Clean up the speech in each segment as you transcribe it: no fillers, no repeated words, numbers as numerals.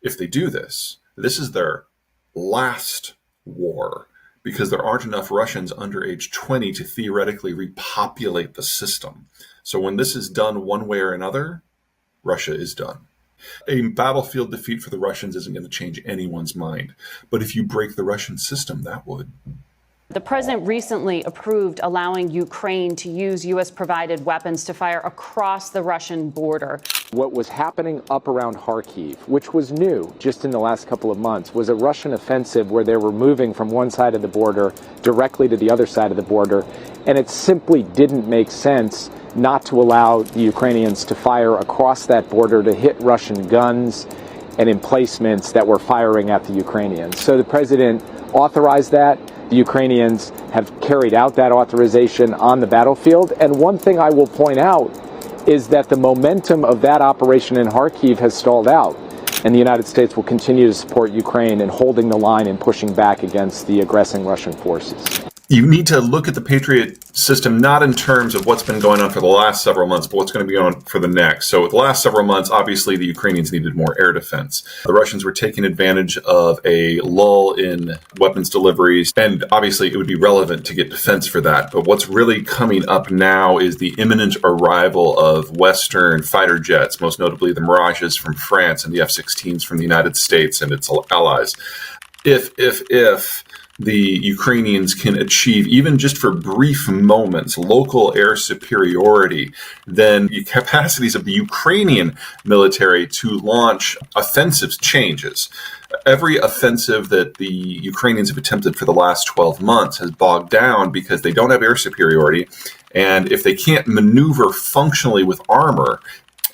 if they do this, this is their last war, because there aren't enough Russians under age 20 to theoretically repopulate the system. So when this is done one way or another, Russia is done. A battlefield defeat for the Russians isn't going to change anyone's mind. But if you break the Russian system, that would. The president recently approved allowing Ukraine to use U.S.-provided weapons to fire across the Russian border. What was happening up around Kharkiv, which was new just in the last couple of months, was a Russian offensive where they were moving from one side of the border directly to the other side of the border. And it simply didn't make sense not to allow the Ukrainians to fire across that border to hit Russian guns and emplacements that were firing at the Ukrainians. So the president authorized that. The Ukrainians have carried out that authorization on the battlefield. And one thing I will point out is that the momentum of that operation in Kharkiv has stalled out. And the United States will continue to support Ukraine in holding the line and pushing back against the aggressing Russian forces. You need to look at the Patriot system not in terms of what's been going on for the last several months, but what's going to be going on for the next. So the last several months, obviously, the Ukrainians needed more air defense. The Russians were taking advantage of a lull in weapons deliveries, and obviously it would be relevant to get defense for that. But what's really coming up now is the imminent arrival of Western fighter jets, most notably the Mirages from France and the F-16s from the United States and its allies. If the Ukrainians can achieve, even just for brief moments, local air superiority, then the capacities of the Ukrainian military to launch offensives changes. Every offensive that the Ukrainians have attempted for the last 12 months has bogged down because they don't have air superiority. And if they can't maneuver functionally with armor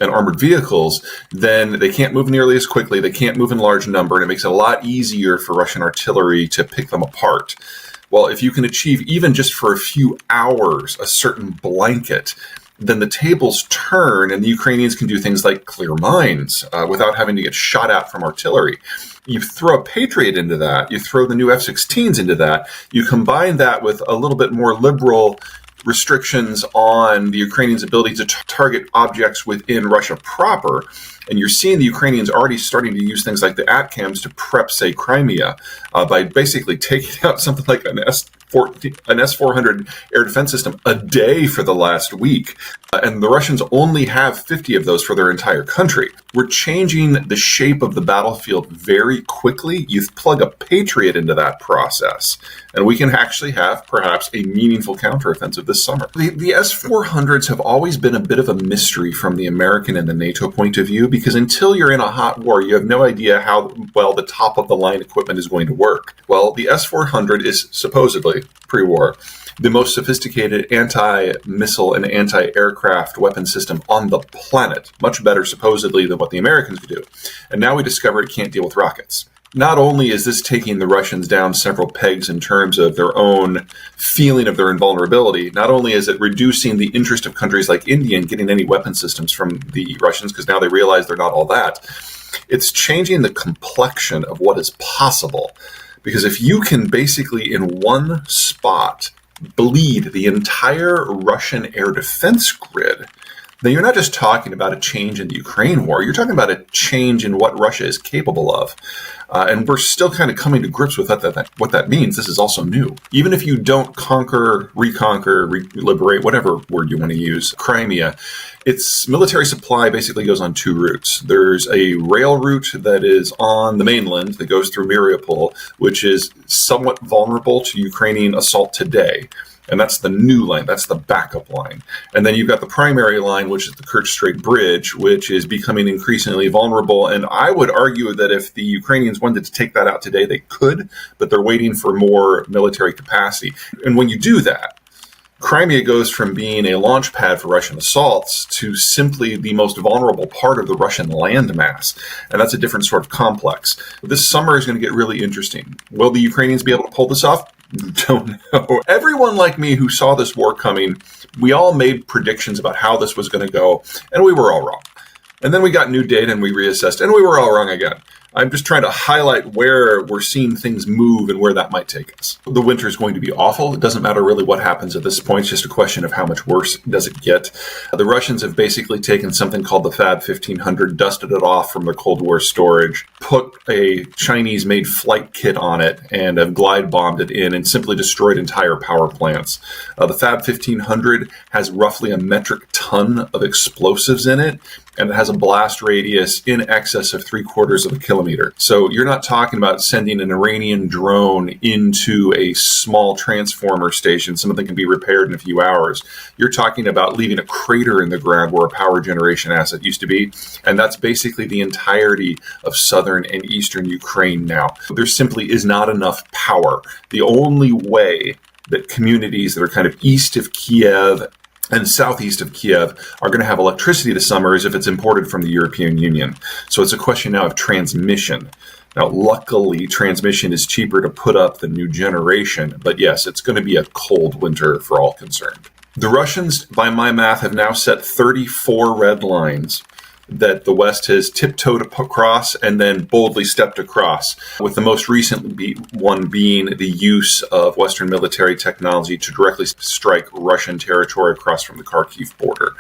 and armored vehicles, then they can't move nearly as quickly, they can't move in large number, and it makes it a lot easier for Russian artillery to pick them apart. Well, if you can achieve, even just for a few hours, a certain blanket, then the tables turn and the Ukrainians can do things like clear mines without having to get shot at from artillery. You throw a Patriot into that, you throw the new F-16s into that, you combine that with a little bit more liberal restrictions on the Ukrainians' ability to target objects within Russia proper. And you're seeing the Ukrainians already starting to use things like the ATACMS to prep, say, Crimea by basically taking out something like an S-400 air defense system a day for the last week. And the Russians only have 50 of those for their entire country. We're changing the shape of the battlefield very quickly. You plug a Patriot into that process, and we can actually have perhaps a meaningful counteroffensive this summer. The S-400s have always been a bit of a mystery from the American and the NATO point of view, because until you're in a hot war, you have no idea how well the top-of-the-line equipment is going to work. Well, the S-400 is supposedly, pre-war, the most sophisticated anti-missile and anti-aircraft weapon system on the planet, much better supposedly than what the Americans could do. And now we discover it can't deal with rockets. Not only is this taking the Russians down several pegs in terms of their own feeling of their invulnerability, not only is it reducing the interest of countries like India in getting any weapon systems from the Russians, because now they realize they're not all that, it's changing the complexion of what is possible. Because if you can basically in one spot bleed the entire Russian air defense grid, then you're not just talking about a change in the Ukraine war, you're talking about a change in what Russia is capable of. And we're still kind of coming to grips with what that means. This is also new. Even if you don't conquer, reconquer, liberate, whatever word you want to use, Crimea, its military supply basically goes on two routes. There's a rail route that is on the mainland that goes through Mariupol, which is somewhat vulnerable to Ukrainian assault today. And that's the new line, that's the backup line. And then you've got the primary line, which is the Kerch Strait Bridge, which is becoming increasingly vulnerable. And I would argue that if the Ukrainians wanted to take that out today, they could, but they're waiting for more military capacity. And when you do that, Crimea goes from being a launch pad for Russian assaults to simply the most vulnerable part of the Russian landmass. And that's a different sort of complex. This summer is going to get really interesting. Will the Ukrainians be able to pull this off? Don't know. Everyone like me who saw this war coming, we all made predictions about how this was going to go, and we were all wrong. And then we got new data and we reassessed, and we were all wrong again. I'm just trying to highlight where we're seeing things move and where that might take us. The winter is going to be awful. It doesn't matter really what happens at this point. It's just a question of how much worse does it get. The Russians have basically taken something called the FAB 1500, dusted it off from their Cold War storage, put a Chinese-made flight kit on it, and have glide bombed it in and simply destroyed entire power plants. The FAB 1500 has roughly a metric ton of explosives in it, and it has a blast radius in excess of 3/4 of a kilometer. So you're not talking about sending an Iranian drone into a small transformer station, something that can be repaired in a few hours. You're talking about leaving a crater in the ground where a power generation asset used to be, and that's basically the entirety of southern and eastern Ukraine now. There simply is not enough power. The only way that communities that are kind of east of Kiev and southeast of Kiev are going to have electricity this summer is if it's imported from the European Union. So it's a question now of transmission. Now, luckily, transmission is cheaper to put up than new generation, but yes, it's going to be a cold winter for all concerned. The Russians, by my math, have now set 34 red lines that the West has tiptoed across and then boldly stepped across, with the most recent one being the use of Western military technology to directly strike Russian territory across from the Kharkiv border.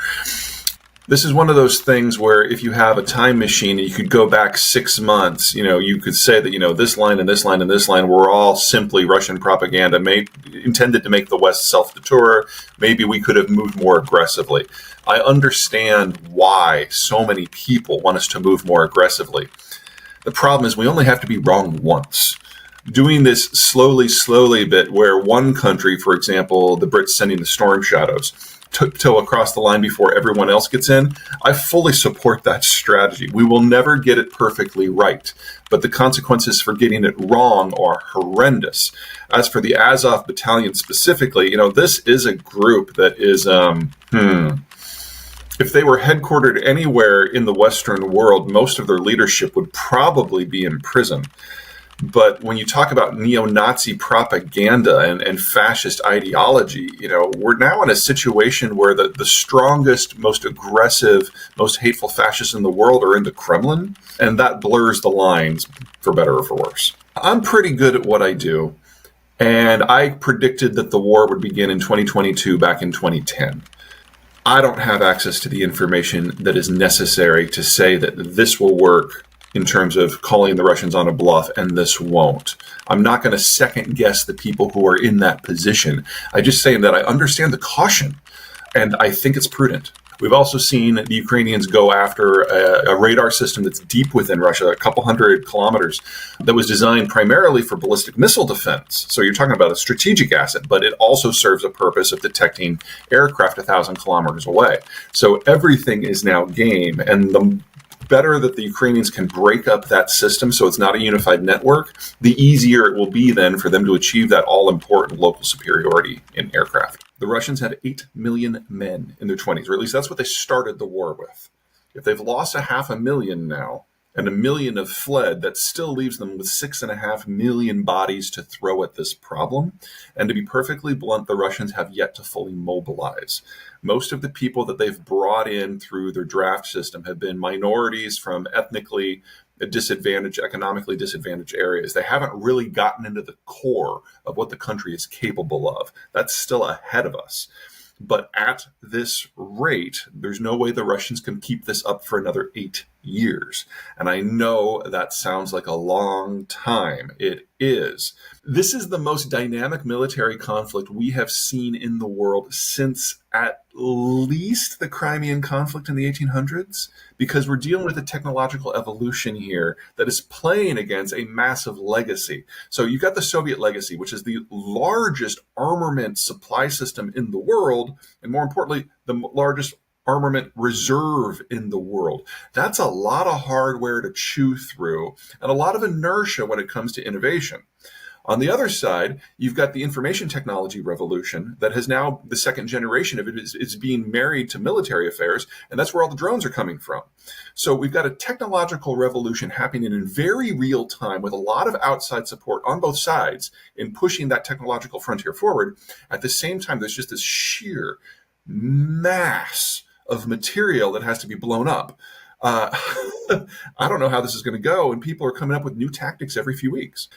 This is one of those things where if you have a time machine and you could go back 6 months, you could say that, this line and this line and this line were all simply Russian propaganda intended to make the West self-deter. Maybe we could have moved more aggressively. I understand why so many people want us to move more aggressively. The problem is we only have to be wrong once. Doing this slowly bit where one country, for example, the Brits sending the Storm Shadows, tiptoe across the line before everyone else gets in, I fully support that strategy. We will never get it perfectly right, but the consequences for getting it wrong are horrendous. As for the Azov Battalion specifically, this is a group that is, if they were headquartered anywhere in the Western world, most of their leadership would probably be in prison. But when you talk about neo-Nazi propaganda and fascist ideology, we're now in a situation where the strongest, most aggressive, most hateful fascists in the world are in the Kremlin, and that blurs the lines, for better or for worse. I'm pretty good at what I do, and I predicted that the war would begin in 2022 back in 2010. I don't have access to the information that is necessary to say that this will work in terms of calling the Russians on a bluff, and this won't. I'm not going to second guess the people who are in that position. I just say that I understand the caution, and I think it's prudent. We've also seen the Ukrainians go after a radar system that's deep within Russia, a couple hundred kilometers, that was designed primarily for ballistic missile defense. So you're talking about a strategic asset, but it also serves a purpose of detecting aircraft 1,000 kilometers away. So everything is now game, and the better that the Ukrainians can break up that system so it's not a unified network, the easier it will be then for them to achieve that all-important local superiority in aircraft. The Russians had 8 million men in their 20s, or at least that's what they started the war with. If they've lost 500,000 now, and 1 million have fled, that still leaves them with 6.5 million bodies to throw at this problem. And to be perfectly blunt, the Russians have yet to fully mobilize. Most of the people that they've brought in through their draft system have been minorities from ethnically disadvantaged, economically disadvantaged areas. They haven't really gotten into the core of what the country is capable of. That's still ahead of us. But at this rate, there's no way the Russians can keep this up for another 8 years. And I know that sounds like a long time. It is. This is the most dynamic military conflict we have seen in the world since at least the Crimean conflict in the 1800s, because we're dealing with a technological evolution here that is playing against a massive legacy. So you've got the Soviet legacy, which is the largest armament supply system in the world, and more importantly, the largest armament reserve in the world. That's a lot of hardware to chew through and a lot of inertia when it comes to innovation. On the other side, you've got the information technology revolution that has now, the second generation of it is being married to military affairs, and that's where all the drones are coming from. So we've got a technological revolution happening in very real time with a lot of outside support on both sides in pushing that technological frontier forward. At the same time, there's just this sheer mass of material that has to be blown up. uh, I don't know how this is going to go. And people are coming up with new tactics every few weeks.